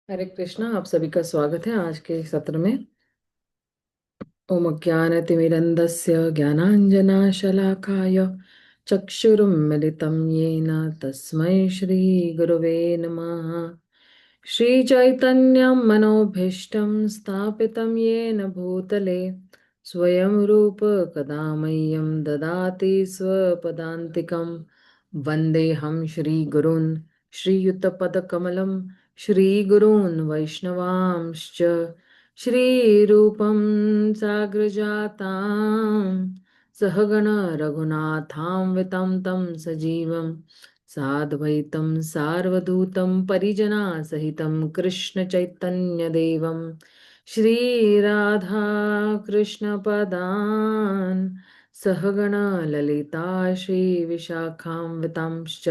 हरे कृष्णा। आप सभी का स्वागत है आज के सत्र में। ओम ज्ञानतिमिरन्धस्य ज्ञानाञ्जनशलाकाय चक्षुरुन्मिलितं येन तस्मै श्रीगुरवे नमः। श्रीचैतन्यं मनोभीष्टं स्थापितं येन भूतले स्वयं रूप कदा मह्यं ददाति स्वपदान्तिकं। वन्देऽहं श्रीगुरून् श्रीयुतपदकमलं श्रीगुरून् वैष्णवांश्च श्रीरूपं साग्रजातां सहगण रघुनाथान्वितं तं सजीवं साद्वैतं सार्वधूतं परिजनासहितं कृष्णचैतन्यदेवं श्रीराधा कृष्णपदान् सहगण ललिता श्रीविशाखान्वितांश्च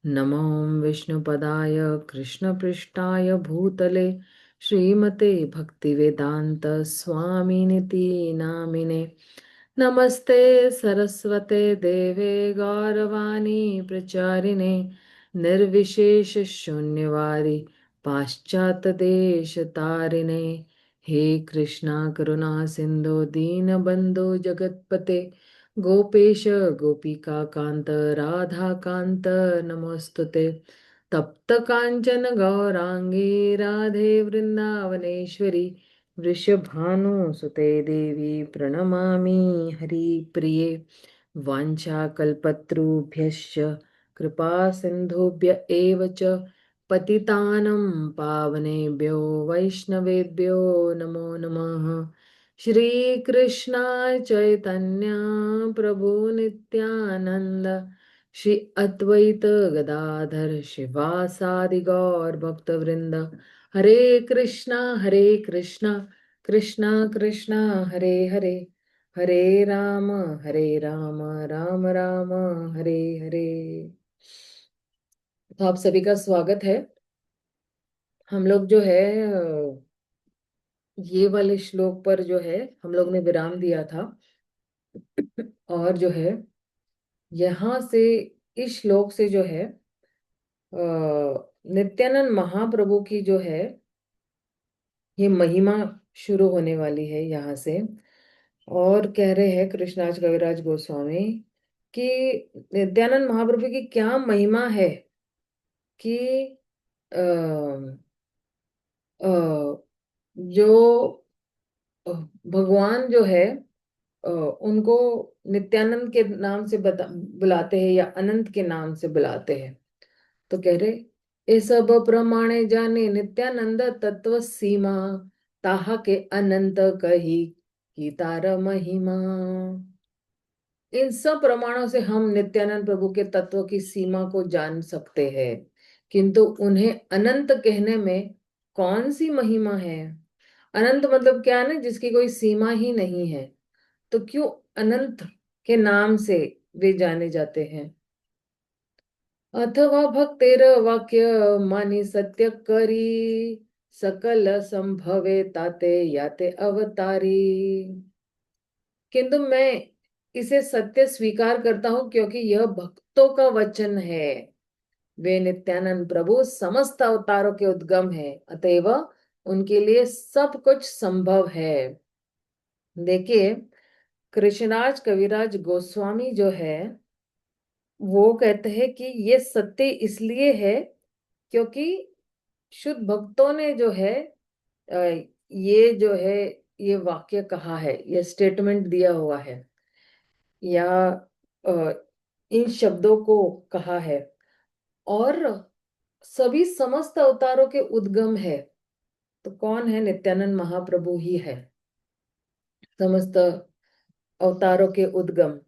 नमो विष्णुपदाय कृष्णपृष्ठाय भूतले श्रीमते भक्तिवेदांत स्वामिनिति नामिने। नमस्ते सरस्वते देवे गौरवाणी प्रचारिणे निर्विशेष शून्यवारी पाश्चात्य देश तारिणे। हे कृष्णा करुणा सिंधु दीनबंधु जगतपते गोपेश गोपिका कांत राधा कांत नमोस्तुते। तप्त कांचन गौरांगी राधे वृंदावनेश्वरी वृषभानुसुते देवी प्रणमामि हरिप्रिये। वाञ्छाकल्पतरुभ्यश्च कृपा सिन्धुभ्य एव च पतितानं पावनेभ्यो वैष्णवेभ्यो नमो नमः। श्रीकृष्ण चैतन्य प्रभु नित्यानंद श्री अद्वैत गदाधर शिवासादि गौर भक्तवृंद। हरे कृष्णा कृष्णा कृष्णा हरे हरे हरे राम राम राम राम हरे हरे। तो आप सभी का स्वागत है। हम लोग जो है ये वाले श्लोक पर जो है हम लोग ने विराम दिया था। और जो है यहाँ से इस श्लोक से जो है नित्यानंद महाप्रभु की जो है ये महिमा शुरू होने वाली है यहाँ से। और कह रहे हैं कृष्णाज कविराज गोस्वामी कि नित्यानंद महाप्रभु की क्या महिमा है कि अ, अ, जो भगवान जो है उनको नित्यानंद के नाम से बुलाते हैं या अनंत के नाम से बुलाते हैं। तो कह रहे ये सब प्रमाणे जाने नित्यानंद तत्व सीमा ताहा के अनंत कही की तार महिमा। इन सब प्रमाणों से हम नित्यानंद प्रभु के तत्व की सीमा को जान सकते हैं, किंतु उन्हें अनंत कहने में कौन सी महिमा है। अनंत मतलब क्या है ना, जिसकी कोई सीमा ही नहीं है। तो क्यों अनंत के नाम से वे जाने जाते हैं। अथवा भक्तेर वाक्य मानी सत्य करी सकल संभवे ताते याते अवतारी। किंतु मैं इसे सत्य स्वीकार करता हूं क्योंकि यह भक्तों का वचन है। वे नित्यानंद प्रभु समस्त अवतारों के उद्गम है, अतएव उनके लिए सब कुछ संभव है। देखिए कृष्णराज कविराज गोस्वामी जो है वो कहते हैं कि ये सत्य इसलिए है क्योंकि शुद्ध भक्तों ने जो है अ, ये जो है ये वाक्य कहा है, ये स्टेटमेंट दिया हुआ है या अ, इन शब्दों को कहा है। और सभी समस्त अवतारों के उद्गम है। तो कौन है? नित्यानंद महाप्रभु ही है समस्त अवतारों के उद्गम।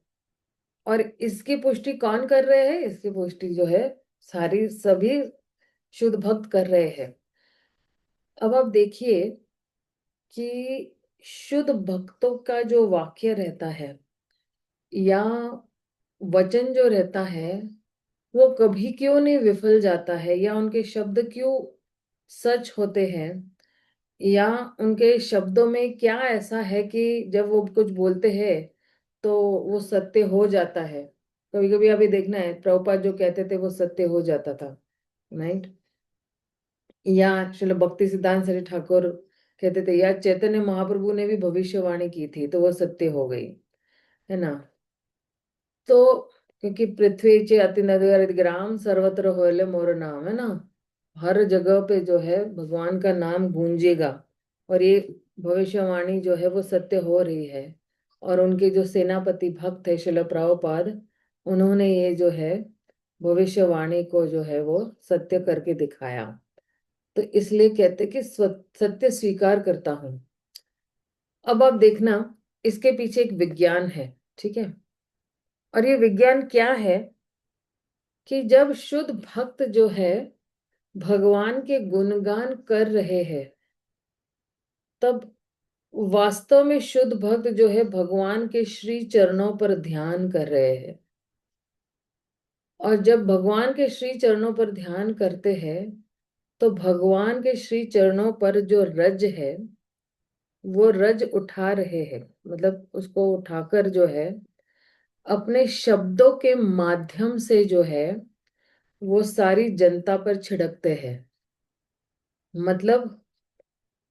और इसकी पुष्टि कौन कर रहे हैं? इसकी पुष्टि जो है सारी सभी शुद्ध भक्त कर रहे हैं। अब आप देखिए कि शुद्ध भक्तों का जो वाक्य रहता है या वचन जो रहता है वो कभी क्यों नहीं विफल जाता है, या उनके शब्द क्यों सच होते हैं, या उनके शब्दों में क्या ऐसा है कि जब वो कुछ बोलते हैं तो वो सत्य हो जाता है। कभी कभी अभी देखना है प्रभुपाद जो कहते थे वो सत्य हो जाता था, राइट। या श्रील भक्ति सिद्धांत श्री ठाकुर कहते थे, या चैतन्य महाप्रभु ने भी भविष्यवाणी की थी तो वो सत्य हो गई, है ना। तो क्योंकि पृथ्वी चे अति नगर ग्राम सर्वत्र होले मोर नाम, है ना, हर जगह पे जो है भगवान का नाम गूंजेगा, और ये भविष्यवाणी जो है वो सत्य हो रही है। और उनके जो सेनापति भक्त है शिल प्रभुपाद, उन्होंने ये जो है भविष्यवाणी को जो है वो सत्य करके दिखाया। तो इसलिए कहते कि सत्य स्वीकार करता हूं। अब आप देखना, इसके पीछे एक विज्ञान है, ठीक है। और ये विज्ञान क्या है कि जब शुद्ध भक्त जो है भगवान के गुणगान कर रहे हैं, तब वास्तव में शुद्ध भक्त जो है भगवान के श्री चरणों पर ध्यान कर रहे हैं। और जब भगवान के श्री चरणों पर ध्यान करते हैं, तो भगवान के श्री चरणों पर जो रज है वो रज उठा रहे हैं, मतलब उसको उठाकर जो है अपने शब्दों के माध्यम से जो है वो सारी जनता पर छिड़कते हैं। मतलब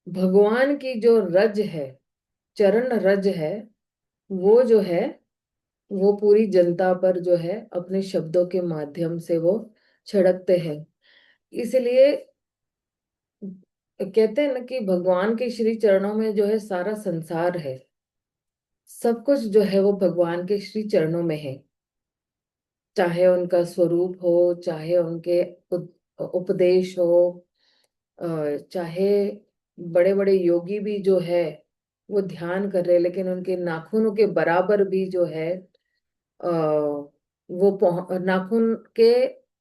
भगवान की जो रज है, चरण रज है, वो जो है वो पूरी जनता पर जो है अपने शब्दों के माध्यम से वो छिड़कते हैं। इसलिए कहते हैं ना कि भगवान के श्री चरणों में जो है सारा संसार है, सब कुछ जो है वो भगवान के श्री चरणों में है। चाहे उनका स्वरूप हो, चाहे उनके उपदेश हो, चाहे बड़े बड़े योगी भी जो है वो ध्यान कर रहे हैं, लेकिन उनके नाखूनों के बराबर भी जो है वो नाखून के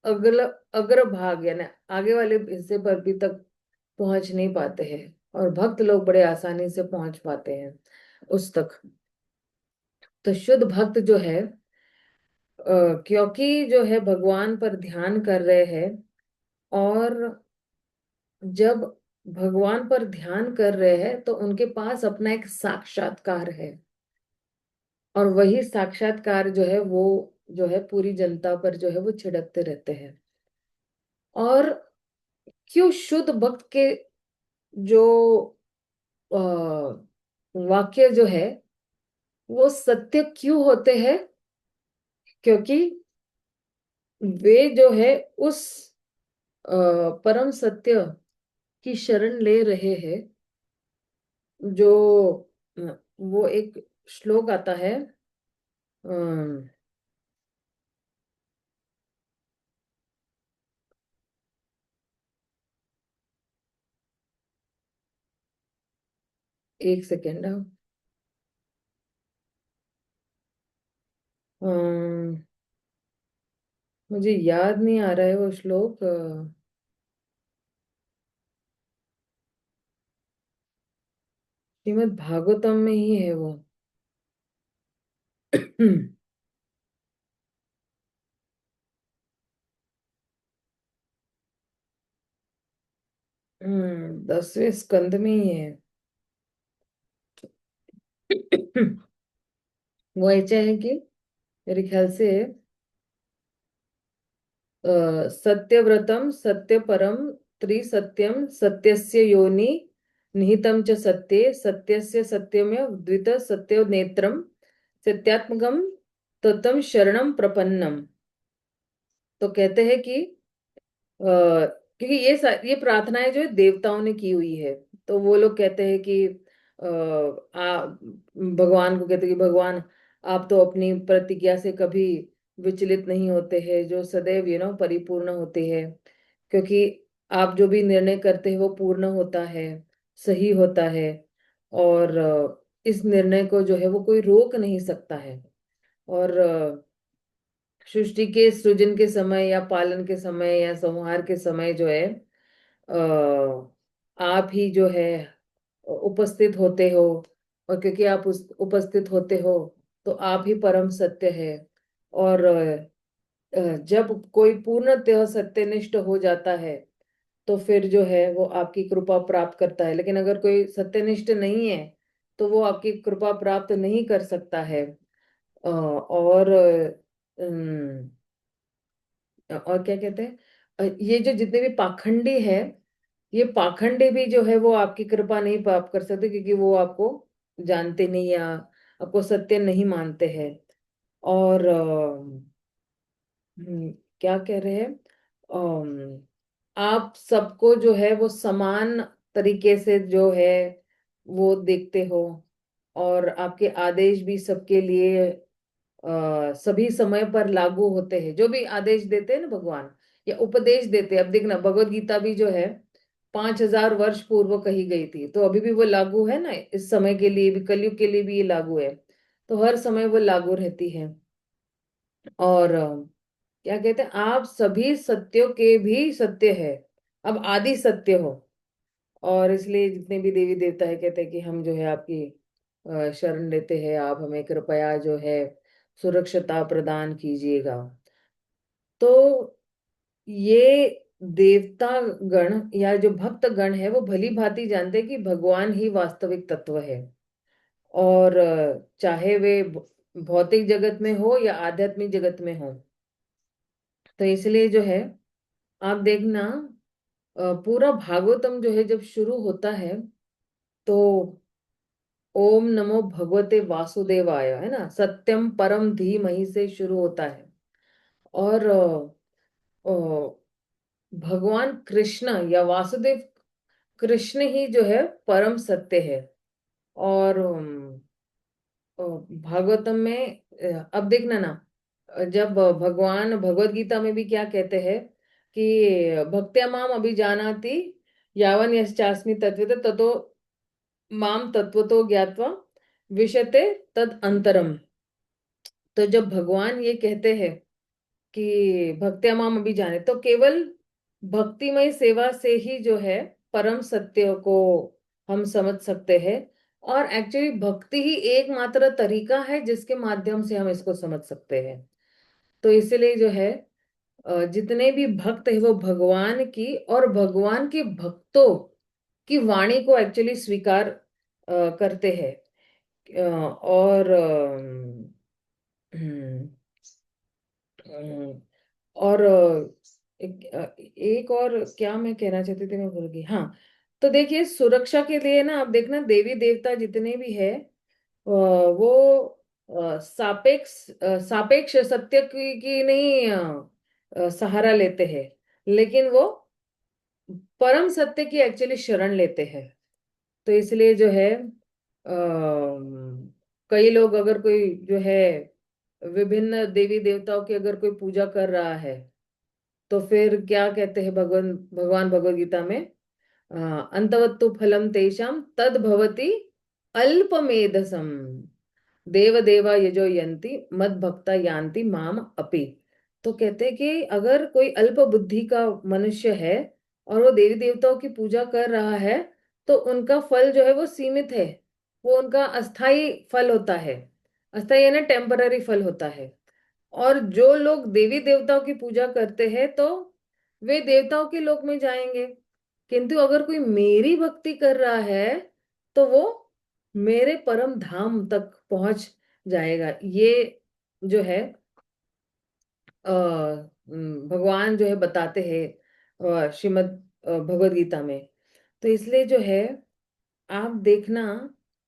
अग्र अग्र भाग यानी आगे वाले हिस्से पर भी तक पहुंच नहीं पाते हैं, और भक्त लोग बड़े आसानी से पहुंच पाते हैं उस तक। तो शुद्ध भक्त जो है क्योंकि जो है भगवान पर ध्यान कर रहे हैं, और जब भगवान पर ध्यान कर रहे हैं तो उनके पास अपना एक साक्षात्कार है, और वही साक्षात्कार जो है वो जो है पूरी जनता पर जो है वो छिड़कते रहते हैं। और क्यों शुद्ध भक्त के जो वाक्य जो है वो सत्य क्यों होते हैं, क्योंकि वे जो है उस परम सत्य की शरण ले रहे हैं। जो वो एक श्लोक आता है, अम, एक सेकेंड, मुझे याद नहीं आ रहा है वो श्लोक। श्रीमद् भागवतम में ही है वो। 10वें स्कंद में ही है। वो ऐसा है कि मेरे ख्याल से सत्यव्रतम सत्यपरम त्रिसत्यम सत्यस्य योनि निहितम च सत्ये सत्यस्य सत्यमेव द्वित सत्यो नेत्रम सत्यात्मकम तत्तम शरणम प्रपन्नम। तो कहते हैं कि क्योंकि ये प्रार्थनाएं जो है देवताओं ने की हुई है, तो वो लोग कहते हैं कि भगवान को कहते हैं कि भगवान आप तो अपनी प्रतिज्ञा से कभी विचलित नहीं होते हैं, जो सदैव परिपूर्ण होते हैं, क्योंकि आप जो भी निर्णय करते हैं वो पूर्ण होता है, सही होता है। और इस निर्णय को जो है वो कोई रोक नहीं सकता है। और सृष्टि के सृजन के समय या पालन के समय या संहार के समय जो है आप ही जो है उपस्थित होते हो। और क्योंकि आप उस उपस्थित होते हो तो आप ही परम सत्य है। और जब कोई पूर्णतः सत्यनिष्ठ हो जाता है तो फिर जो है वो आपकी कृपा प्राप्त करता है, लेकिन अगर कोई सत्यनिष्ठ नहीं है तो वो आपकी कृपा प्राप्त नहीं कर सकता है। और और क्या कहते हैं, ये जो जितने भी पाखंडी है ये पाखंडी भी जो है वो आपकी कृपा नहीं प्राप्त कर सकते, क्योंकि वो आपको जानते नहीं या आपको सत्य नहीं मानते हैं। और क्या कह रहे हैं, आप सबको जो है वो समान तरीके से जो है वो देखते हो, और आपके आदेश भी सबके लिए सभी समय पर लागू होते हैं। जो भी आदेश देते हैं ना भगवान, या उपदेश देते हैं, अब देखना भगवत गीता भी जो है 5,000 वर्ष पूर्व कही गई थी, तो अभी भी वो लागू है ना, इस समय के लिए भी, कलयुग के लिए भी ये लागू है। तो हर समय वो लागू रहती है। और क्या कहते हैं, आप सभी सत्यों के भी सत्य है, अब आदि सत्य हो। और इसलिए जितने भी देवी देवता है कहते हैं कि हम जो है आपकी शरण लेते हैं, आप हमें कृपया जो है सुरक्षता प्रदान कीजिएगा। तो ये देवता गण या जो भक्त गण है वो भली भांति जानते हैं कि भगवान ही वास्तविक तत्व है। और चाहे वे भौतिक जगत में हो या आध्यात्मिक जगत में हो। तो इसलिए जो है आप देखना, पूरा भागवतम जो है जब शुरू होता है तो ओम नमो भगवते वासुदेवाय, है ना, सत्यम परम धीमहि से शुरू होता है। और भगवान कृष्ण या वासुदेव कृष्ण ही जो है परम सत्य है। और भागवतम में अब देखना ना, जब भगवान भगवत गीता में भी क्या कहते हैं कि भक्त्या माम अभिजानाति यावन यश्चास्मि तत्वतः ततो माम तत्वतो ज्ञात्वा विशते तद अंतरम। तो जब भगवान ये कहते हैं कि भक्त्या माम अभी जाने, तो केवल भक्तिमय सेवा से ही जो है परम सत्य को हम समझ सकते हैं। और एक्चुअली भक्ति ही एकमात्र तरीका है जिसके माध्यम से हम इसको समझ सकते हैं। तो इसलिए जो है जितने भी भक्त है वो भगवान की और भगवान के भक्तों की वाणी को एक्चुअली स्वीकार करते हैं। और अम, और एक और क्या मैं कहना चाहती थी, मैं भूल गई। हाँ, तो देखिए सुरक्षा के लिए ना आप देखना देवी देवता जितने भी है वो सापेक्ष सत्य की नहीं सहारा लेते हैं, लेकिन वो परम सत्य की एक्चुअली शरण लेते हैं। तो इसलिए जो है कई लोग अगर कोई जो है विभिन्न देवी देवताओं की अगर कोई पूजा कर रहा है, तो फिर क्या कहते हैं भगवान भगवान भगवद गीता में, अंतवत्तु फलम तेषाम तद भवति अल्पमेधसम देव देवा यजो यंती मद भक्ता यान्ति माम अपि। तो कहते हैं कि अगर कोई अल्प बुद्धि का मनुष्य है और वो देवी देवताओं की पूजा कर रहा है, तो उनका फल जो है वो सीमित है, वो उनका अस्थाई फल होता है। अस्थाई है ना, टेम्पररी फल होता है। और जो लोग देवी देवताओं की पूजा करते हैं तो वे देवताओं के लोक में जाएंगे। किंतु अगर कोई मेरी भक्ति कर रहा है तो वो मेरे परम धाम तक पहुंच जाएगा। ये जो है भगवान जो है बताते हैं श्रीमद् भगवद गीता में। तो इसलिए जो है आप देखना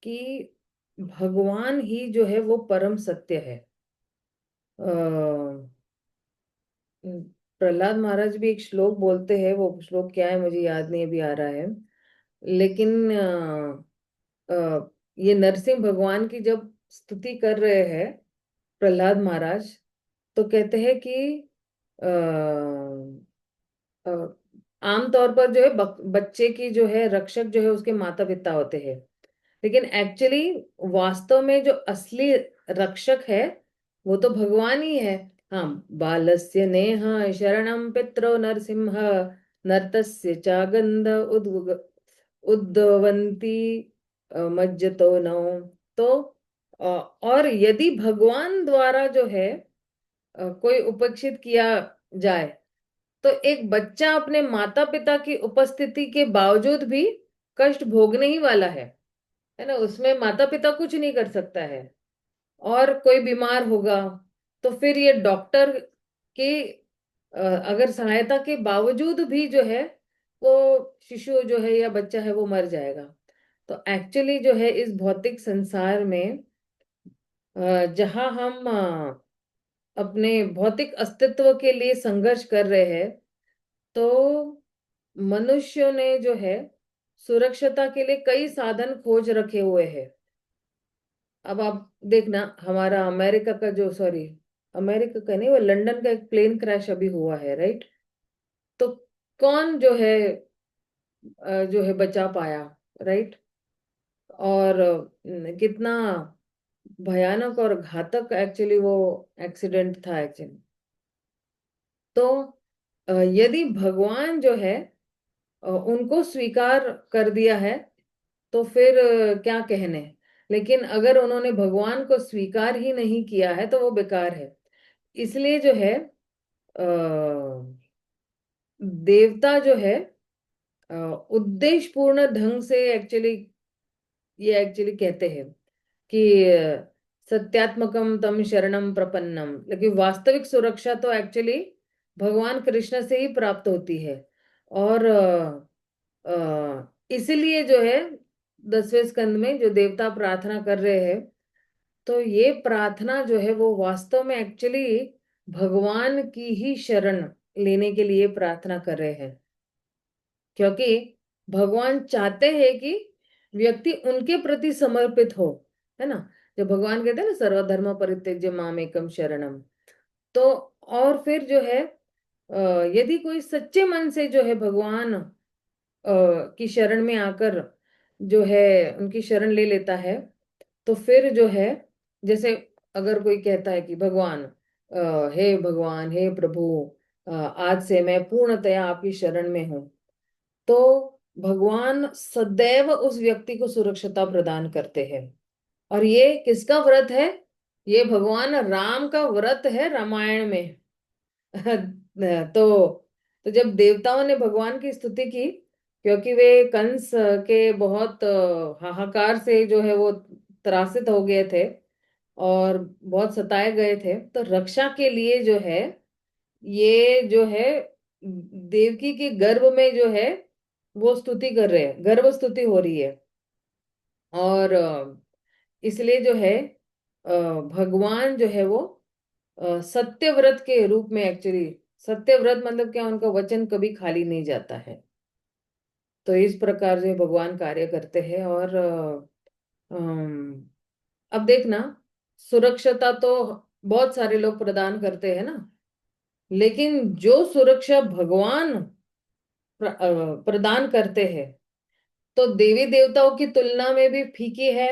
कि भगवान ही जो है वो परम सत्य है। प्रहलाद महाराज भी एक श्लोक बोलते हैं, वो श्लोक क्या है मुझे याद नहीं अभी आ रहा है। लेकिन ये नरसिंह भगवान की जब स्तुति कर रहे हैं प्रहलाद महाराज, तो कहते हैं कि अ, अ, आमतौर पर जो है बच्चे की जो है रक्षक जो है उसके माता पिता होते हैं, लेकिन एक्चुअली वास्तव में जो असली रक्षक है वो तो भगवान ही है। हाँ, बालस्य नेह शरणं पितरो नरसिंह नर्तस्य चागंध उद्वन्ति मज्जतो नौ। तो और यदि भगवान द्वारा जो है कोई उपेक्षित किया जाए, तो एक बच्चा अपने माता पिता की उपस्थिति के बावजूद भी कष्ट भोगने ही वाला है ना, उसमें माता पिता कुछ नहीं कर सकता है। और कोई बीमार होगा तो फिर ये डॉक्टर की अगर सहायता के बावजूद भी जो है वो शिशु जो है या बच्चा है वो मर जाएगा। तो एक्चुअली जो है इस भौतिक संसार में जहाँ हम अपने भौतिक अस्तित्व के लिए संघर्ष कर रहे हैं, तो मनुष्यों ने जो है सुरक्षता के लिए कई साधन खोज रखे हुए हैं। अब आप देखना, हमारा अमेरिका का जो, सॉरी, अमेरिका का नहीं, वो लंदन का एक प्लेन क्रैश अभी हुआ है, राइट? तो कौन जो है जो है बचा पाया, राइट? और कितना भयानक और घातक एक्चुअली वो एक्सीडेंट था एक्चुअली। तो यदि भगवान जो है उनको स्वीकार कर दिया है, तो फिर क्या कहने। लेकिन अगर उन्होंने भगवान को स्वीकार ही नहीं किया है तो वो बेकार है। इसलिए जो है देवता जो है उद्देश्य पूर्ण ढंग से एक्चुअली, ये एक्चुअली कहते हैं कि सत्यात्मकम तम शरणम प्रपन्नम, लेकिन वास्तविक सुरक्षा तो एक्चुअली भगवान कृष्ण से ही प्राप्त होती है। और इसीलिए जो है 10वें स्कंद में जो देवता प्रार्थना कर रहे हैं, तो ये प्रार्थना जो है वो वास्तव में एक्चुअली भगवान की ही शरण लेने के लिए प्रार्थना कर रहे हैं। क्योंकि भगवान चाहते हैं कि व्यक्ति उनके प्रति समर्पित हो, है ना? जब भगवान कहते हैं ना, सर्वधर्म परित्यज्य मामेकम शरणम। तो और फिर जो है यदि कोई सच्चे मन से जो है भगवान की शरण में आकर जो है उनकी शरण ले लेता है, तो फिर जो है, जैसे अगर कोई कहता है कि भगवान, हे भगवान, हे प्रभु, आज से मैं पूर्णतया आपकी शरण में हूँ, तो भगवान सदैव उस व्यक्ति को सुरक्षता प्रदान करते हैं। और ये किसका व्रत है? ये भगवान राम का व्रत है रामायण में। तो तो जब देवताओं ने भगवान की स्तुति की, क्योंकि वे कंस के बहुत हाहाकार से जो है वो त्रासित हो गए थे और बहुत सताए गए थे, तो रक्षा के लिए जो है, ये जो है देवकी के गर्भ में जो है वो स्तुति कर रहे हैं, गर्भ स्तुति हो रही है। और इसलिए जो है भगवान जो है वो सत्यव्रत के रूप में एक्चुअली, सत्यव्रत मतलब क्या, उनका वचन कभी खाली नहीं जाता है। तो इस प्रकार से भगवान कार्य करते हैं। और अब देखना, सुरक्षता तो बहुत सारे लोग प्रदान करते हैं ना, लेकिन जो सुरक्षा भगवान प्रदान करते हैं, तो देवी देवताओं की तुलना में भी फीकी है,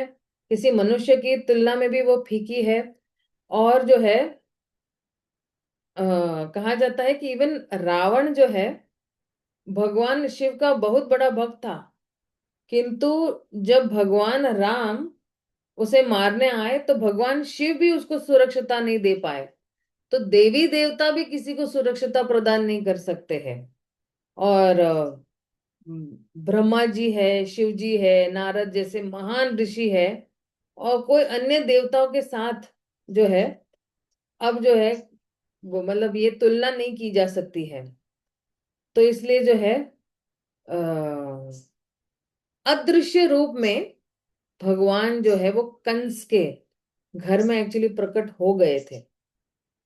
किसी मनुष्य की तुलना में भी वो फीकी है। और जो है कहा जाता है कि इवन रावण जो है भगवान शिव का बहुत बड़ा भक्त था, किंतु जब भगवान राम उसे मारने आए तो भगवान शिव भी उसको सुरक्षता नहीं दे पाए। तो देवी देवता भी किसी को सुरक्षता प्रदान नहीं कर सकते हैं। और ब्रह्मा जी है, शिव जी है, नारद जैसे महान ऋषि है, और कोई अन्य देवताओं के साथ जो है, अब जो है वो मतलब ये तुलना नहीं की जा सकती है। तो इसलिए जो है अदृश्य रूप में भगवान जो है वो कंस के घर में एक्चुअली प्रकट हो गए थे।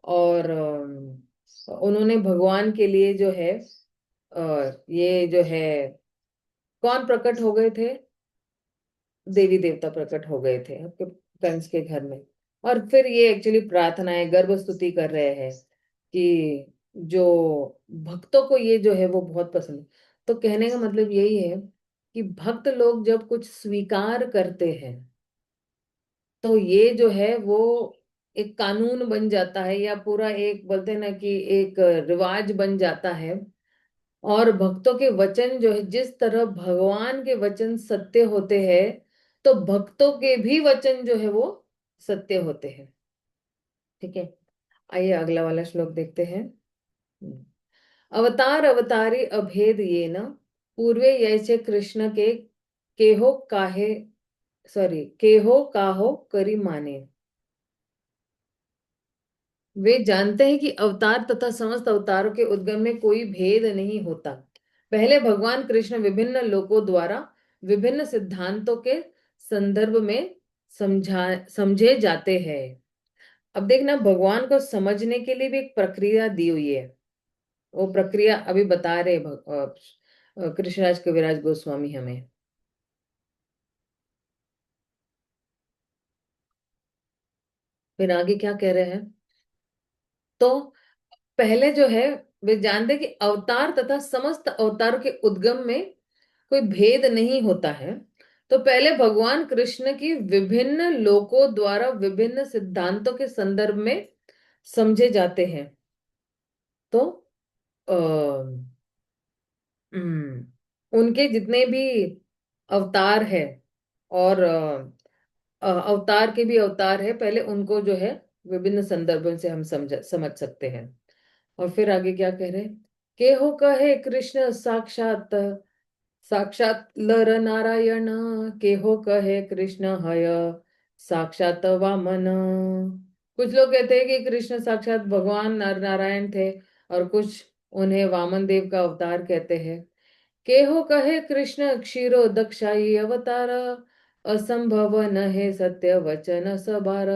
और उन्होंने भगवान के लिए जो है ये जो है, कौन प्रकट हो गए थे? देवी देवता प्रकट हो गए थे आपके कंस के घर में। और फिर ये एक्चुअली प्रार्थनाएं, गर्भ स्तुति कर रहे हैं कि जो भक्तों को ये जो है वो बहुत पसंद है। तो कहने का मतलब यही है कि भक्त लोग जब कुछ स्वीकार करते हैं, तो ये जो है वो एक कानून बन जाता है, या पूरा एक बोलते हैं ना कि एक रिवाज बन जाता है। और भक्तों के वचन जो है, जिस तरह भगवान के वचन सत्य होते हैं, तो भक्तों के भी वचन जो है वो सत्य होते हैं। ठीक है, आइए अगला वाला श्लोक देखते हैं। अवतार अवतारी अभेद ये न, पूर्वे यैसे कृष्ण के केहो काहे, सॉरी, केहो काहो करी माने। वे जानते हैं कि अवतार तथा समस्त अवतारों के उद्गम में कोई भेद नहीं होता। पहले भगवान कृष्ण विभिन्न लोकों द्वारा विभिन्न सिद्धांतों के संदर्भ में समझे जाते हैं। अब देखना, भगवान को समझने के लिए भी एक प्रक्रिया दी हुई है। वो प्रक्रिया अभी बता रहे कृष्णराज कविराज गोस्वामी हमें। फिर आगे क्या कह रहे हैं, तो पहले जो है वे जानते कि अवतार तथा समस्त अवतारों के उद्गम में कोई भेद नहीं होता है। तो पहले भगवान कृष्ण की विभिन्न लोकों द्वारा विभिन्न सिद्धांतों के संदर्भ में समझे जाते हैं। तो आ, उनके जितने भी अवतार है, और अवतार के भी अवतार है, पहले उनको जो है विभिन्न संदर्भों से हम समझ सकते हैं। और फिर आगे क्या कह रहे, के हो कहे कृष्ण साक्षात साक्षात लर नारायण, के हो कहे कृष्ण हय साक्षात वामन। कुछ लोग कहते हैं कि कृष्ण साक्षात भगवान नारायण थे, और कुछ उन्हें वामन देव का अवतार कहते हैं। केहो कहे कृष्ण क्षीरो दक्षाई अवतार, असंभव न है सत्य वचन सबार।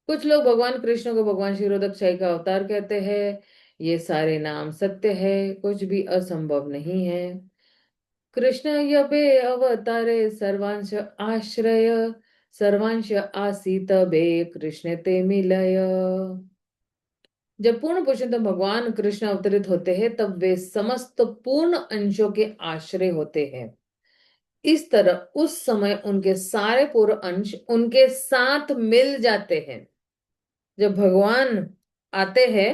कुछ लोग भगवान कृष्ण को भगवान क्षीरोदक्षाई का अवतार कहते हैं। ये सारे नाम सत्य है, कुछ भी असंभव नहीं है। कृष्ण यबे अवतारे सर्वांश आश्रय, सर्वांश आसीत बे कृष्ण ते मिलय। जब पूर्ण पुरुषोत्तम भगवान कृष्ण अवतरित होते हैं, तब वे समस्त पूर्ण अंशों के आश्रय होते हैं। इस तरह उस समय उनके सारे पूर्ण अंश उनके साथ मिल जाते हैं। जब भगवान आते हैं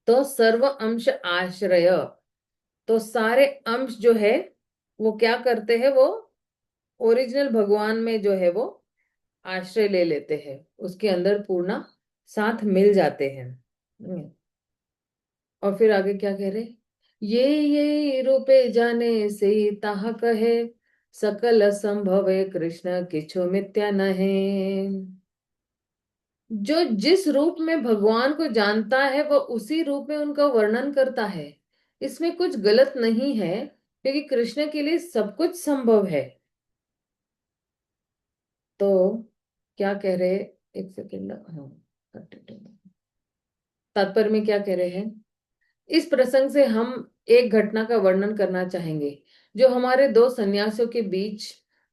तो सर्व अंश आश्रय, तो सारे अंश जो है वो क्या करते हैं, वो ओरिजिनल भगवान में जो है वो आश्रय ले लेते हैं, उसके अंदर पूर्णा साथ मिल जाते हैं। और फिर आगे क्या कह रहे, ये रूपे जाने से ताह कहे, सकल संभवे कृष्ण किछु मिथ्या नहे। जो जिस रूप में भगवान को जानता है वह उसी रूप में उनका वर्णन करता है। इसमें कुछ गलत नहीं है, क्योंकि कृष्ण के लिए सब कुछ संभव है। तो क्या कह रहे, एक सेकेंड, हाँ, तात्पर्य में क्या कह रहे हैं, इस प्रसंग से हम एक घटना का वर्णन करना चाहेंगे, जो हमारे दो सन्यासियों के बीच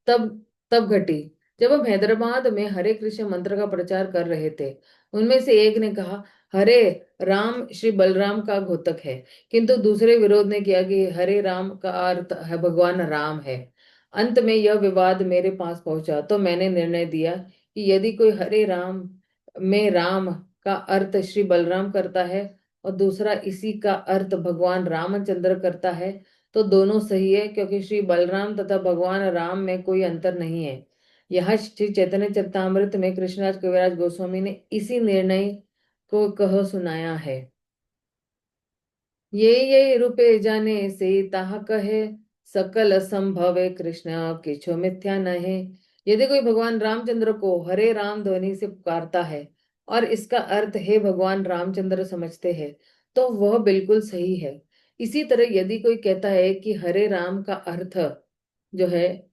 तब तब घटी, जब हम हैदराबाद में हरे कृष्ण मंत्र का प्रचार कर रहे थे। उनमें से एक ने कहा, हरे राम श्री बलराम का घोतक है, किंतु दूसरे विरोध ने किया कि हरे राम का अर्थ है भगवान राम है। अंत में यह विवाद मेरे पास पहुंचा, तो मैंने निर्णय दिया कि यदि कोई हरे राम में राम का अर्थ श्री बलराम करता है और दूसरा इसी का अर्थ भगवान रामचंद्र करता है, तो दोनों सही है, क्योंकि श्री बलराम तथा भगवान राम में कोई अंतर नहीं है। यह श्री चैतन्य चरितामृत में कृष्णराज कविराज गोस्वामी ने इसी निर्णय को कह सुनाया है। ये रूपे जाने से ताह कहे, सकल संभवे कृष्ण किछो मिथ्या नहे। यदि कोई भगवान रामचंद्र को हरे राम ध्वनि से पुकारता है और इसका अर्थ है भगवान रामचंद्र समझते हैं, तो वह बिल्कुल सही है। इसी तरह यदि कोई कहता है कि हरे राम का अर्थ जो है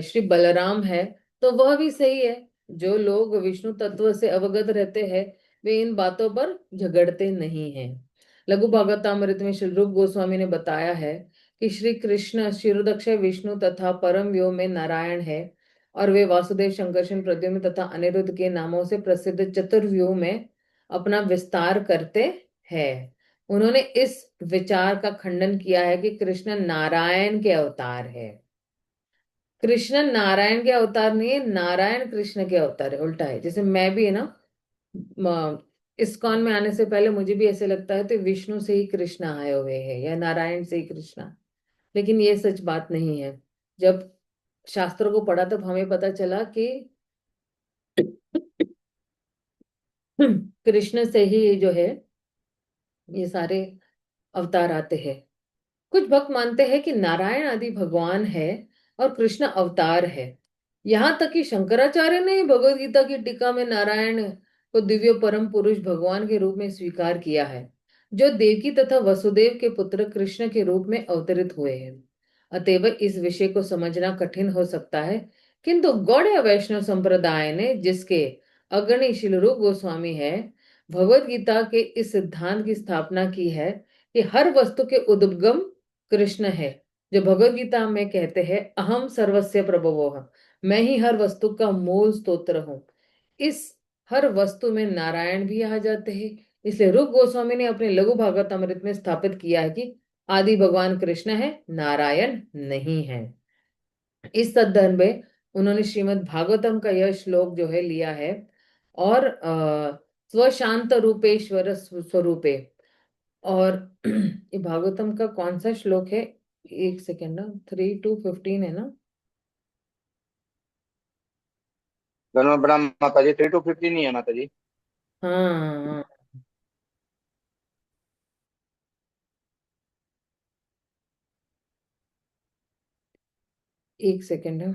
श्री बलराम है, तो वह भी सही है। जो लोग विष्णु तत्व से अवगत रहते हैं, वे इन बातों पर झगड़ते नहीं हैं। लघु भागवतामृत में श्री रूप गोस्वामी ने बताया है कि श्री कृष्ण क्षीरोदक्ष विष्णु तथा परम व्योम में नारायण है, और वे वासुदेव शंकरशन प्रद्युम्न तथा अनिरुद्ध के नामों से प्रसिद्ध चतुर्व्यूह में अपना विस्तार करते हैं। उन्होंने इस विचार का खंडन किया है कि कृष्ण नारायण के अवतार है। कृष्ण नारायण के अवतार नहीं है, नारायण कृष्ण के अवतार है, उल्टा है। जैसे मैं भी है ना, इस्कॉन में आने से पहले मुझे भी ऐसे लगता है तो विष्णु से ही कृष्ण आए हुए हैं या नारायण से ही कृष्ण, लेकिन ये सच बात नहीं है। जब शास्त्रों को पढ़ा तब हमें पता चला कि कृष्ण से ही जो है ये सारे अवतार आते हैं। कुछ भक्त मानते हैं कि नारायण आदि भगवान है और कृष्ण अवतार है। यहाँ तक कि शंकराचार्य ने ही भगवत गीता की टीका में नारायण को दिव्य परम पुरुष भगवान के रूप में स्वीकार किया है। जो देवकी तथा वसुदेव के पुत्र कृष्ण के रूप में अवतरित हुए हैं। अतएव इस विषय को समझना कठिन हो सकता है, किंतु गौड़ीय वैष्णव संप्रदाय ने, जिसके अग्रणी श्रील रूप गोस्वामी है, भगवत गीता के इस सिद्धांत की स्थापना की है कि हर वस्तु के उद्गम कृष्ण है। जो भगवत गीता में कहते हैं, अहम सर्वस्य प्रभवोह, मैं ही हर वस्तु का मूल स्तोत्र हूँ। इस हर वस्तु में नारायण भी आ जाते हैं। इसलिए रूप गोस्वामी ने अपने लघु भागवतामृत में स्थापित किया है कि आदि भगवान कृष्ण है, नारायण नहीं है। इस संदर्भ में उन्होंने श्रीमद् भागवतम का यह श्लोक जो है लिया है, और स्वशांत रूपेश्वर स्वरूपे। और ये भागवतम का कौन सा श्लोक है? एक सेकेंड ना, 3-15 है ना? धन्यवाद प्रणाम माता जी, 3 to 15 ही है माता जी। हाँ, एक सेकेंड है।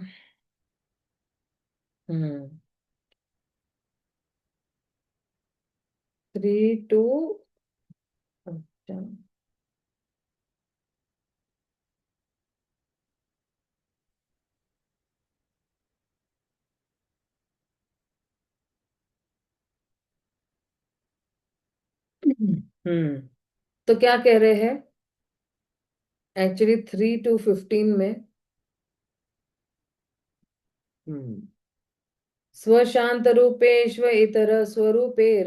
हम्म 3 to, अच्छा, तो क्या कह रहे हैं? एक्चुअली 3 to 15 में, हम्म स्वशांत रूपेश्व इतर स्वरूपेर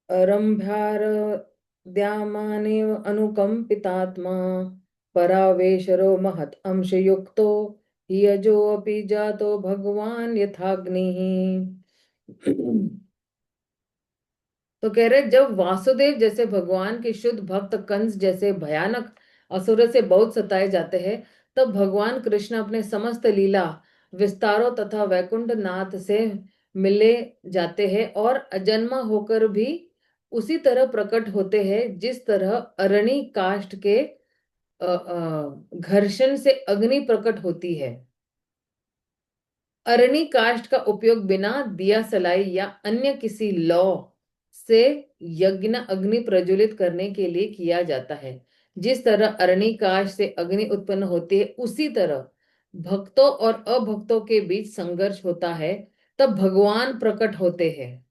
रंभ्यार द्यामानेव अनुकंपितात्मा परावेशरो महत् अंशयुक्तो यजोऽपि जातो भगवान यथाग्निः। तो कह रहे, जब वासुदेव जैसे भगवान के शुद्ध भक्त कंस जैसे भयानक असुर से बहुत सताए जाते हैं, तब भगवान कृष्ण अपने समस्त लीला विस्तारों तथा वैकुंठ नाथ से मिले जाते हैं, और अजन्मा होकर भी उसी तरह प्रकट होते हैं जिस तरह अरणि काष्ठ के घर्षण से अग्नि प्रकट होती है। अरणी काष्ठ का उपयोग बिना दिया सलाई या अन्य किसी लौ से यज्ञ अग्नि प्रज्वलित करने के लिए किया जाता है। जिस तरह अरणी काष्ठ से अग्नि उत्पन्न होती है, उसी तरह भक्तों और अभक्तों के बीच संघर्ष होता है। तब भगवान प्रकट होते हैं,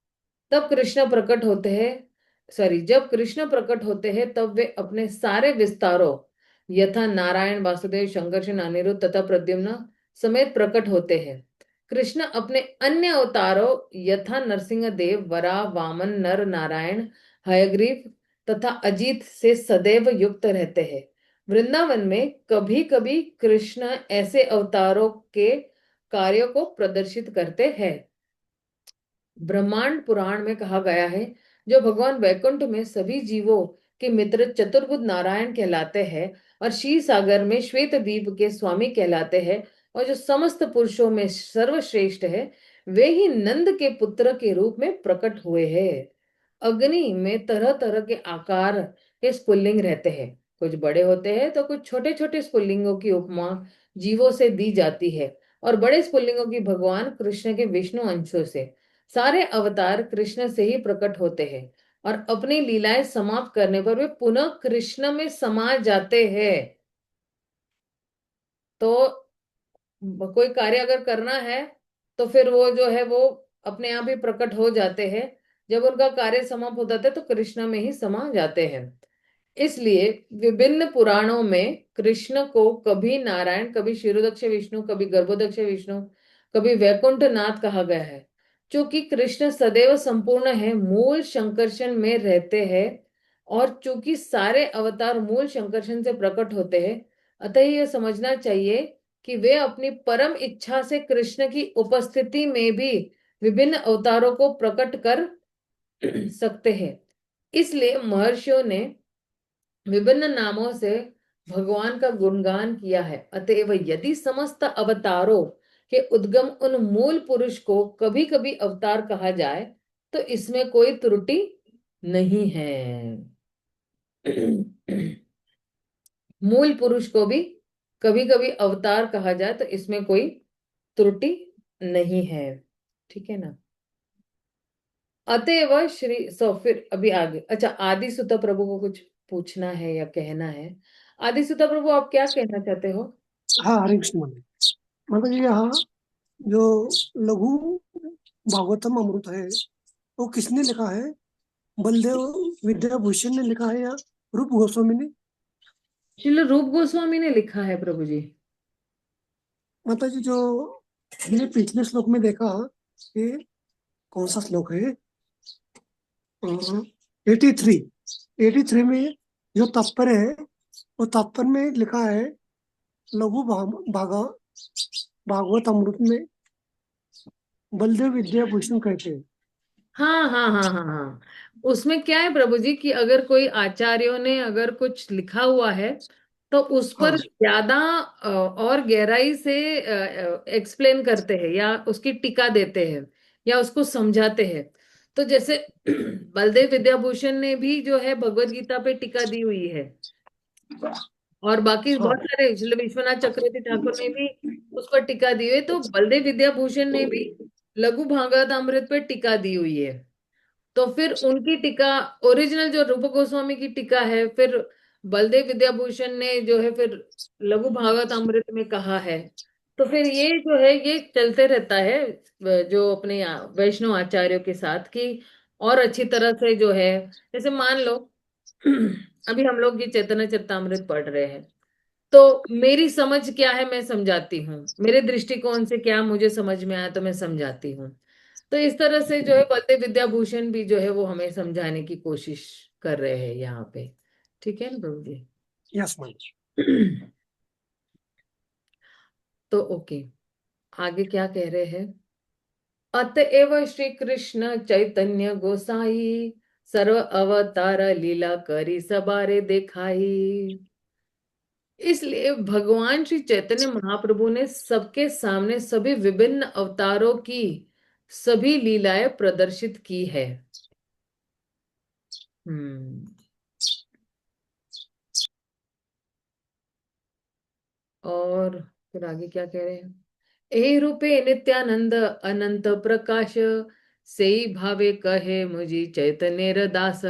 तब कृष्ण प्रकट होते हैं, सॉरी, जब कृष्ण प्रकट होते हैं तब वे अपने सारे विस्तारों यथा नारायण, वासुदेव, शंकरशन, अनिरुद्ध तथा प्रद्युम्न समेत प्रकट होते हैं। कृष्ण अपने अन्य अवतारों यथा नरसिंह देव, वराह, वामन, नर नारायण, हयग्रीव तथा अजीत से सदैव युक्त रहते हैं। वृंदावन में कभी कभी कृष्ण ऐसे अवतारों के कार्यों को प्रदर्शित करते हैं। ब्रह्मांड पुराण में कहा गया है, जो भगवान वैकुंठ में सभी जीवों के मित्र चतुर्बुध नारायण कहलाते हैं, और क्षीर सागर में श्वेत द्वीप के स्वामी कहलाते हैं, और जो समस्त पुरुषों में सर्वश्रेष्ठ है, वे ही नंद के पुत्र के रूप में प्रकट हुए हैं। अग्नि में तरह तरह के आकार के स्फुल्लिंग रहते हैं, कुछ बड़े होते हैं तो कुछ छोटे छोटे स्फुल्लिंगों की उपमा जीवों से दी जाती है, और बड़े स्फुल्लिंगों की भगवान कृष्ण के विष्णु अंशों से। सारे अवतार कृष्ण से ही प्रकट होते हैं, और अपनी लीलाएं समाप्त करने पर वे पुनः कृष्ण में समा जाते हैं। तो कोई कार्य अगर करना है तो फिर वो जो है वो अपने आप ही प्रकट हो जाते हैं। जब उनका कार्य समाप्त हो जाता है तो कृष्ण में ही समा जाते हैं। इसलिए विभिन्न पुराणों में कृष्ण को कभी नारायण, कभी क्षीरोदक्ष विष्णु, कभी गर्भोदक्ष विष्णु, कभी वैकुंठ नाथ कहा गया है। चूंकि कृष्ण सदैव संपूर्ण है, मूल शंकरशन में रहते हैं, और चूंकि सारे अवतार मूल शंकरशन से प्रकट होते हैं, अतः यह समझना चाहिए कि वे अपनी परम इच्छा से कृष्ण की उपस्थिति में भी विभिन्न अवतारों को प्रकट कर सकते हैं। इसलिए महर्षियों ने विभिन्न नामों से भगवान का गुणगान किया है। अतएव यदि समस्त अवतारों के उद्गम उन मूल पुरुष को कभी कभी अवतार कहा जाए, तो इसमें कोई त्रुटि नहीं है। मूल पुरुष को भी कभी कभी अवतार कहा जाए तो इसमें कोई त्रुटि नहीं है। ठीक है ना? अतएव फिर अभी आगे, अच्छा, आदि सुत प्रभु को कुछ पूछना है या कहना है। आदि सुत प्रभु, आप क्या कहना चाहते हो? हाँ, हरे कृष्ण मंदिर। मतलब जी, यहाँ जो लघु भागवतम अमृत है वो किसने लिखा है? बलदेव विद्याभूषण ने लिखा है या रूप गोस्वामी ने? श्रील रूप गोस्वामी ने लिखा है प्रभु जी। माता जी, जो हमने पिछले श्लोक में देखा, ये कौन सा श्लोक है? 83। 83 में जो तात्पर्य है, वो तात्पर्य में लिखा है लघु भागा भागवत अमृत में बलदेव विद्याभूषण कहते हैं। हाँ हाँ हाँ हाँ हाँ। उसमें क्या है प्रभु जी कि अगर कोई आचार्यों ने अगर कुछ लिखा हुआ है तो उस पर हाँ ज्यादा और गहराई से एक्सप्लेन करते हैं या उसकी टीका देते हैं या उसको समझाते हैं। तो जैसे बलदेव विद्याभूषण ने भी जो है भगवत गीता पे टीका दी हुई है, और बाकी बहुत हाँ सारे विश्वनाथ चक्रवर्ती ठाकुर ने भी उस पर टीका दी हुई है। तो बलदेव विद्याभूषण ने भी लघु भागवतामृत पर टीका दी हुई है। तो फिर उनकी टीका, ओरिजिनल जो रूप गोस्वामी की टीका है, फिर बलदेव विद्याभूषण ने जो है फिर लघु भागवत अमृत में कहा है। तो फिर ये जो है ये चलते रहता है जो अपने वैष्णव आचार्यों के साथ कि और अच्छी तरह से जो है, जैसे मान लो अभी हम लोग ये चैतन्य चरितामृत पढ़ रहे हैं, तो मेरी समझ क्या है मैं समझाती हूँ, मेरे दृष्टिकोण से क्या मुझे समझ में आया तो मैं समझाती हूँ। तो इस तरह से जो है बलदेव विद्याभूषण भी जो है वो हमें समझाने की कोशिश कर रहे हैं यहाँ पे। ठीक है ना प्रभु जी? Yes ma'am. तो ओके, आगे क्या कह रहे हैं? अतएव श्री कृष्ण चैतन्य गोसाई सर्व अवतार लीला करी सबारे देखाई। इसलिए भगवान श्री चैतन्य महाप्रभु ने सबके सामने सभी विभिन्न अवतारों की सभी लीलाएं प्रदर्शित की है। हम्म। और फिर आगे क्या कह रहे हैं? ए रूपे नित्यानंद अनंत प्रकाश से भावे कहे मुझी चैतन्य दास।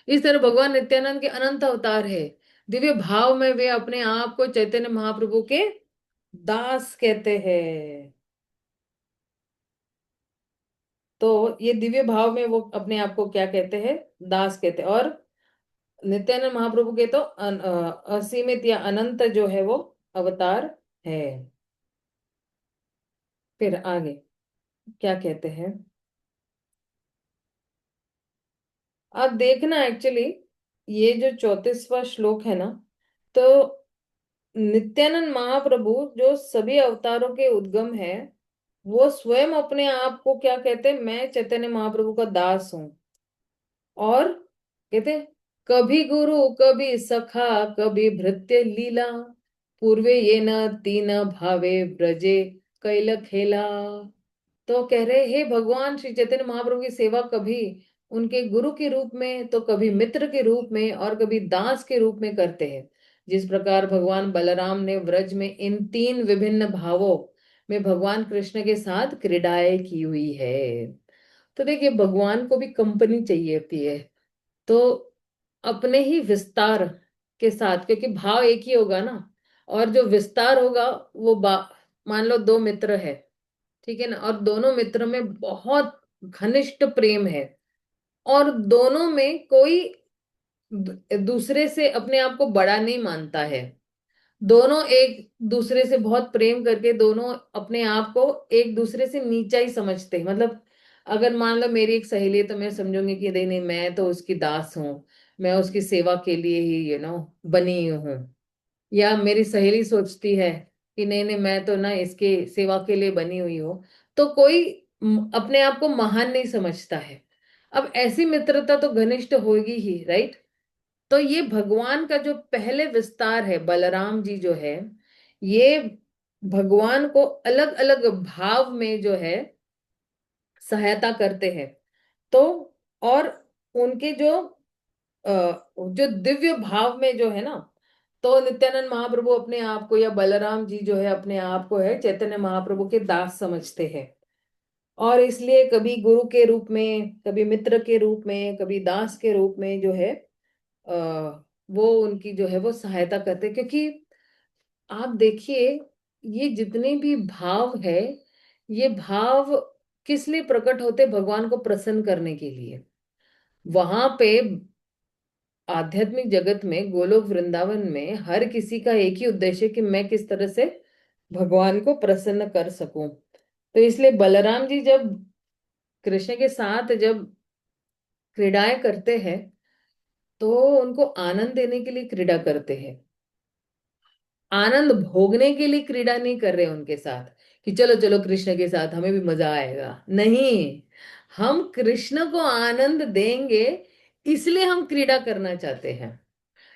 इस तरह भगवान नित्यानंद के अनंत अवतार है, दिव्य भाव में वे अपने आप को चैतन्य महाप्रभु के दास कहते हैं। तो ये दिव्य भाव में वो अपने आप को क्या कहते हैं? दास कहते हैं। और नित्यानंद महाप्रभु के तो असीमित या अनंत जो है वो अवतार है। फिर आगे क्या कहते हैं? आप देखना एक्चुअली, ये जो 34वां श्लोक है ना, तो नित्यानंद महाप्रभु जो सभी अवतारों के उद्गम है, वो स्वयं अपने आप को क्या कहते हैं? मैं चैतन्य महाप्रभु का दास हूं। और कहते हैं, कभी गुरु कभी सखा कभी भृत्य लीला, पूर्वे ये न तीन भावे ब्रजे कैल खेला। तो कह रहे, हे भगवान श्री चैतन्य महाप्रभु की सेवा कभी उनके गुरु के रूप में, तो कभी मित्र के रूप में, और कभी दास के रूप में करते हैं। जिस प्रकार भगवान बलराम ने व्रज में इन तीन विभिन्न भावों में भगवान कृष्ण के साथ क्रीड़ाएं की हुई है। तो देखिए, भगवान को भी कंपनी चाहिए होती है। तो अपने ही विस्तार के साथ, क्योंकि भाव एक ही होगा ना, और जो विस्तार होगा वो मान लो दो मित्र है, ठीक है ना, और दोनों मित्र में बहुत घनिष्ठ प्रेम है, और दोनों में कोई दूसरे से अपने आप को बड़ा नहीं मानता है। दोनों एक दूसरे से बहुत प्रेम करके दोनों अपने आप को एक दूसरे से नीचा ही समझते हैं। मतलब अगर मान लो मेरी एक सहेली है तो मैं समझूंगी कि नहीं नहीं, मैं तो उसकी दास हूँ, मैं उसकी सेवा के लिए ही बनी हूँ। या मेरी सहेली सोचती है कि नहीं नहीं, मैं तो ना इसके सेवा के लिए बनी हुई हूँ। तो कोई अपने आप को महान नहीं समझता है। अब ऐसी मित्रता तो घनिष्ठ होगी ही, राइट? तो ये भगवान का जो पहले विस्तार है, बलराम जी जो है, ये भगवान को अलग अलग भाव में जो है सहायता करते हैं। तो और उनके अ, जो दिव्य भाव में जो है ना, तो नित्यानंद महाप्रभु अपने आप को, या बलराम जी जो है अपने आप को है चैतन्य महाप्रभु के दास समझते हैं। और इसलिए कभी गुरु के रूप में, कभी मित्र के रूप में, कभी दास के रूप में जो है वो उनकी जो है वो सहायता करते, क्योंकि आप देखिए ये जितने भी भाव है, ये भाव किस लिए प्रकट होते? भगवान को प्रसन्न करने के लिए। वहां पे आध्यात्मिक जगत में, गोलोक वृंदावन में, हर किसी का एक ही उद्देश्य है कि मैं किस तरह से भगवान को प्रसन्न कर सकूं। तो इसलिए बलराम जी जब कृष्ण के साथ जब क्रीड़ाएं करते हैं, तो उनको आनंद देने के लिए क्रीड़ा करते हैं। आनंद भोगने के लिए क्रीड़ा नहीं कर रहे उनके साथ कि चलो चलो कृष्ण के साथ हमें भी मजा आएगा। नहीं, हम कृष्ण को आनंद देंगे, इसलिए हम क्रीड़ा करना चाहते हैं।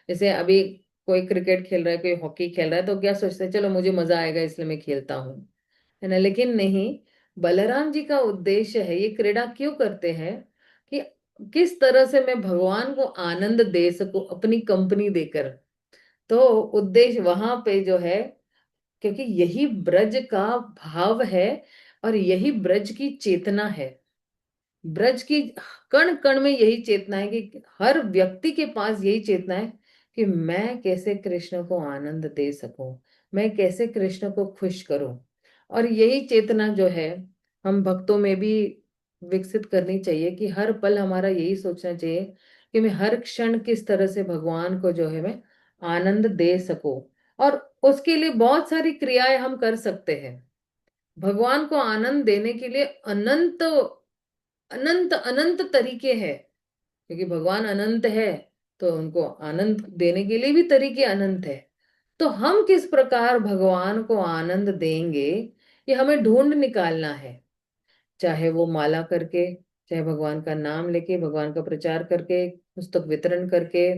जैसे अभी कोई क्रिकेट खेल रहा है, कोई हॉकी खेल रहा है, तो क्या सोचते हैं, चलो मुझे मजा आएगा इसलिए मैं खेलता हूँ, है ना। लेकिन नहीं, बलराम जी का उद्देश्य है, ये क्रीड़ा क्यों करते हैं कि किस तरह से मैं भगवान को आनंद दे सकूं अपनी कंपनी देकर। तो उद्देश्य वहां पे जो है, क्योंकि यही ब्रज का भाव है और यही ब्रज की चेतना है। ब्रज की कण कण में यही चेतना है कि हर व्यक्ति के पास यही चेतना है कि मैं कैसे कृष्ण को आनंद दे सकूं, मैं कैसे कृष्ण को खुश करूं। और यही चेतना जो है हम भक्तों में भी विकसित करनी चाहिए कि हर पल हमारा यही सोचना चाहिए कि मैं हर क्षण किस तरह से भगवान को जो है मैं आनंद दे सकूं। और उसके लिए बहुत सारी क्रियाएं हम कर सकते हैं। भगवान को आनंद देने के लिए अनंत अनंत अनंत तरीके हैं, क्योंकि भगवान अनंत है, तो उनको आनंद देने के लिए भी तरीके अनंत है। तो हम किस प्रकार भगवान को आनंद देंगे, ये हमें ढूंढ निकालना है। चाहे वो माला करके, चाहे भगवान का नाम लेके, भगवान का प्रचार करके, पुस्तक वितरण करके,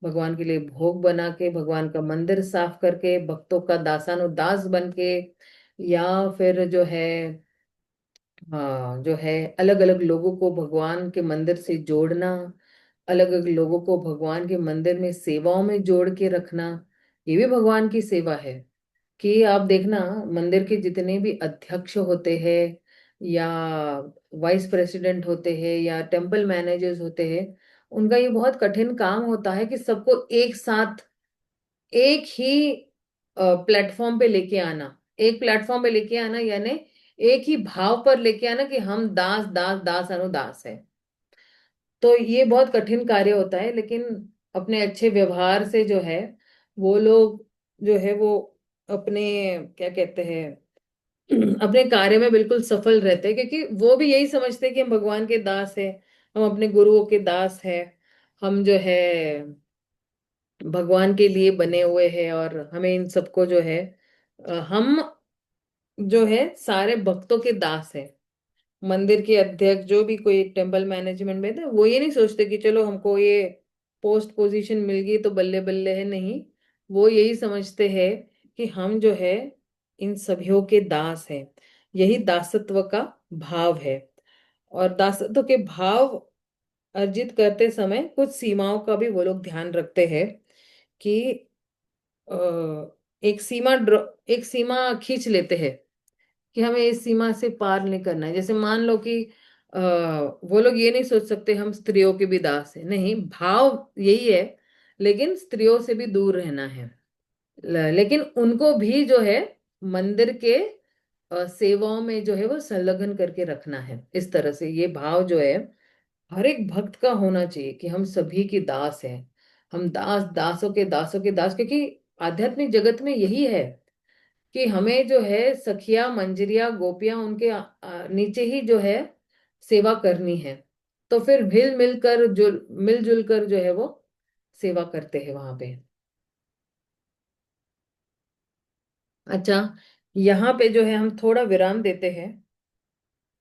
भगवान के लिए भोग बना के, भगवान का मंदिर साफ करके, भक्तों का दासानुदास बन के, या फिर जो है हाँ जो है अलग अलग लोगों को भगवान के मंदिर से जोड़ना, अलग अलग लोगों को भगवान के मंदिर में सेवाओं में जोड़ के रखना, ये भी भगवान की सेवा है। कि आप देखना, मंदिर के जितने भी अध्यक्ष होते हैं, या वाइस प्रेसिडेंट होते हैं, या टेम्पल मैनेजर्स होते हैं, उनका ये बहुत कठिन काम होता है कि सबको एक साथ एक ही प्लेटफॉर्म पे लेके आना। एक प्लेटफॉर्म पे लेके आना यानी एक ही भाव पर लेके आना कि हम दास दास दास अनुदास है। तो ये बहुत कठिन कार्य होता है, लेकिन अपने अच्छे व्यवहार से जो है वो लोग जो है वो अपने क्या कहते हैं अपने कार्य में बिल्कुल सफल रहते हैं, क्योंकि वो भी यही समझते हैं कि हम भगवान के दास हैं, हम अपने गुरुओं के दास हैं, हम जो है भगवान के लिए बने हुए हैं, और हमें इन सबको जो है हम जो है सारे भक्तों के दास हैं। मंदिर के अध्यक्ष जो भी कोई टेम्पल मैनेजमेंट में थे, वो ये नहीं सोचते कि चलो हमको ये पोस्ट पोजीशन मिल गई तो बल्ले बल्ले है, नहीं। वो यही समझते हैं कि हम जो है इन सभीयों के दास हैं। यही दासत्व का भाव है। और दासत्व के भाव अर्जित करते समय कुछ सीमाओं का भी वो लोग ध्यान रखते हैं कि अ, एक सीमा खींच लेते हैं कि हमें इस सीमा से पार नहीं करना है। जैसे मान लो कि वो लोग ये नहीं सोच सकते हम स्त्रियों के भी दास है, नहीं, भाव यही है, लेकिन स्त्रियों से भी दूर रहना है। लेकिन उनको भी जो है मंदिर के सेवाओं में जो है वो संलग्न करके रखना है। इस तरह से ये भाव जो है हर एक भक्त का होना चाहिए कि हम सभी की दास हैं। हम दास दासों के दास, क्योंकि आध्यात्मिक जगत में यही है कि हमें जो है सखिया मंजरिया गोपियां उनके नीचे ही जो है सेवा करनी है। तो फिर मिलजुल कर जो है वो सेवा करते हैं वहां पे। अच्छा, यहाँ पे जो है हम थोड़ा विराम देते हैं,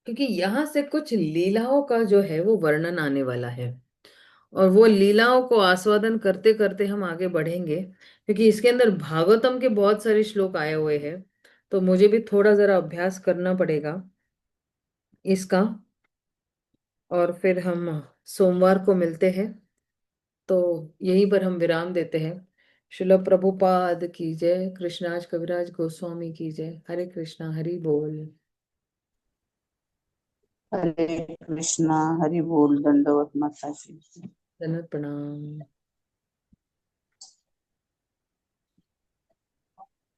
क्योंकि यहाँ से कुछ लीलाओं का जो है वो वर्णन आने वाला है। और वो लीलाओं को आस्वादन करते करते हम आगे बढ़ेंगे, क्योंकि इसके अंदर भागवतम के बहुत सारे श्लोक आए हुए हैं। तो मुझे भी थोड़ा जरा अभ्यास करना पड़ेगा इसका। और फिर हम सोमवार को मिलते हैं। तो यहीं पर हम विराम देते हैं। श्रील प्रभुपाद की जय, कृष्णाज कविराज गोस्वामी की जय। हरे कृष्णा, हरि बोल। हरे कृष्णा। हरि बोल। दंडवत माता जी। धन्यवाद, प्रणाम।